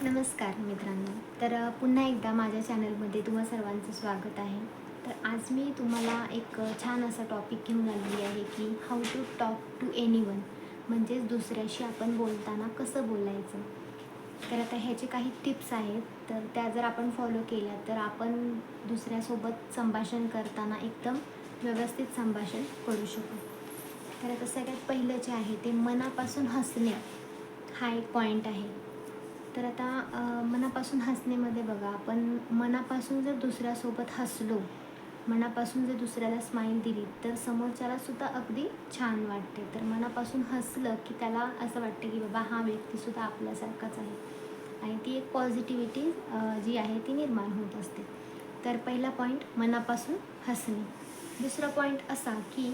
नमस्कार मित्रांनो. पुन्हा एकदा माझ्या चॅनलमध्ये तुम्हा सर्वांचं स्वागत आहे. तर आज मी तुम्हाला एक छान असा टॉपिक घेऊन आलेली आहे की how to talk to anyone, म्हणजेच दुसऱ्याशी आपण बोलताना कसं बोलायचं. तर आता ह्याचे काही टिप्स आहेत, तर त्या जर आपण फॉलो केल्या तर आपण दुसऱ्यासोबत संभाषण करताना एकदम व्यवस्थित संभाषण करू शकू. तर आता सगळ्यात पहिलं जे आहे ते मनापासून हसणे, हा एक पॉईंट आहे. तर आता मनापासून हसण्यामध्ये बघा, आपण मनापासून जर दुसऱ्यासोबत हसलो, मनापासून जर दुसऱ्याला स्माईल दिली तर समोरच्यालासुद्धा अगदी छान वाटते. तर मनापासून हसलं की त्याला असं वाटतं की बाबा हा व्यक्तीसुद्धा आपल्यासारखाच आहे आणि ती एक पॉझिटिव्हिटी जी आहे ती निर्माण होत असते. तर पहिला पॉईंट मनापासून हसणे. दुसरा पॉईंट असा की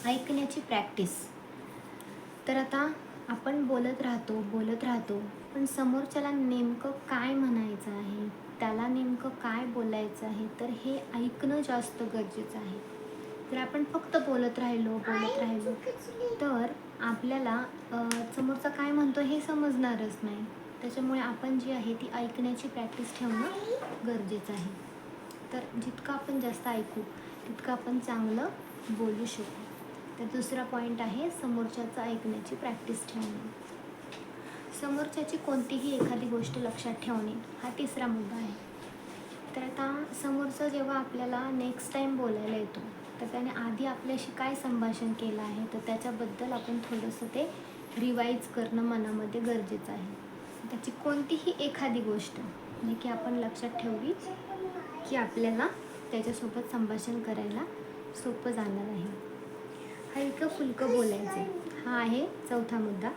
ऐकण्याची प्रॅक्टिस. तर आता आपण बोलत राहतो, पण समोरच्याला नेमकं काय म्हणायचं आहे, त्याला नेमकं काय बोलायचं आहे, तर हे ऐकणं जास्त गरजेचं आहे. जर आपण फक्त बोलत राहिलो तर आपल्याला समोरचा काय म्हणतो हे समजणारच नाही. त्याच्यामुळे आपण जी आहे ती ऐकण्याची प्रॅक्टिस ठेवणं गरजेचं आहे. तर जितकं आपण जास्त ऐकू तितकं आपण चांगलं बोलू शकू. तर दुसरा पॉईंट आहे समोरच्याचं ऐकण्याची प्रॅक्टिस ठेवणे. समोरच्याची कोणतीही एखादी गोष्ट लक्षात ठेवणे, हा तिसरा मुद्दा आहे. तर आता समोरचा जेव्हा आपल्याला नेक्स्ट टाईम बोलायला येतो, तर त्याने आधी आपल्याशी काय संभाषण केलं आहे, तर त्याच्याबद्दल आपण थोडंसं ते रिवाईज करणं मनामध्ये गरजेचं आहे. त्याची कोणतीही एखादी गोष्ट जी की आपण लक्षात ठेवली की आपल्याला त्याच्यासोबत संभाषण करायला सोपं जाणार आहे. हलकं फुलकं बोलायचं, हा आहे चौथा मुद्दा.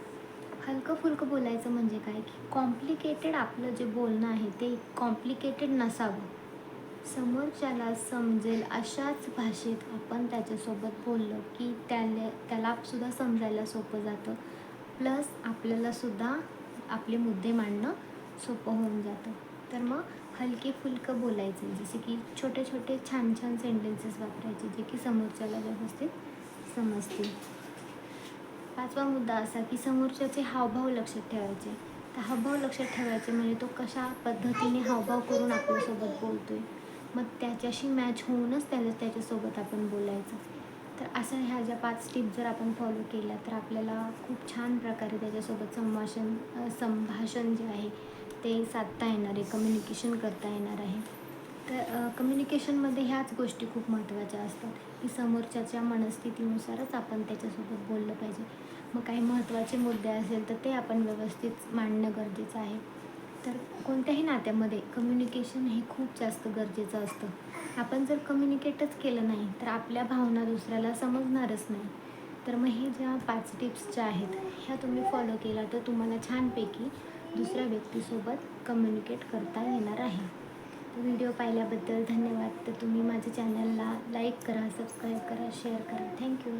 हलकं फुलकं बोलायचं म्हणजे काय की कॉम्प्लिकेटेड आपलं जे बोलणं आहे ते कॉम्प्लिकेटेड नसावं. समोरच्याला समजेल अशाच भाषेत आपण त्याच्यासोबत बोललं की त्यालासुद्धा समजायला सोपं जातं. प्लस आपल्यालासुद्धा आपले मुद्दे मांडणं सोपं होऊन जातं. तर मग हलके फुलकं बोलायचं, जसे की छोटे छोटे छान छान सेंटेन्सेस वापरायचे जे की समोरच्याला व्यवस्थित समजतील. पाचवा मुद्दा असा की समोरच्याचे हावभाव लक्षात ठेवायचे. तर हावभाव लक्षात ठेवायचे म्हणजे तो कशा पद्धतीने हावभाव करून आपल्यासोबत बोलतोय, मग त्याच्याशी मॅच होऊनच त्याच्यासोबत आपण बोलायचं. तर अशा ह्या ज्या 5 टिप्स जर आपण फॉलो केल्या तर आपल्याला खूप छान प्रकारे त्याच्यासोबत संभाषण जे आहे ते साधता येणार आहे, कम्युनिकेशन करता येणार आहे. तर कम्युनिकेशनमध्ये ह्याच गोष्टी खूप महत्त्वाच्या असतात की समोरच्याच्या मनस्थितीनुसारच आपण त्याच्यासोबत बोललं पाहिजे. मग काही महत्त्वाचे मुद्दे असेल तर ते आपण व्यवस्थित मांडणं गरजेचं आहे. तर कोणत्याही नात्यामध्ये कम्युनिकेशन हे खूप जास्त गरजेचं असतं. आपण जर कम्युनिकेटच केलं नाही तर आपल्या भावना दुसऱ्याला समजणारच नाही. तर मग हे ज्या 5 टिप्स ज्या आहेत ह्या तुम्ही फॉलो केला तर तुम्हाला छानपैकी दुसऱ्या व्यक्तीसोबत कम्युनिकेट करता येणार आहे. व्हिडिओ पाहिल्याबद्दल धन्यवाद. तर तुम्ही माझ्या चॅनलला लाईक करा, सबस्क्राईब करा, शेअर करा. थँक्यू.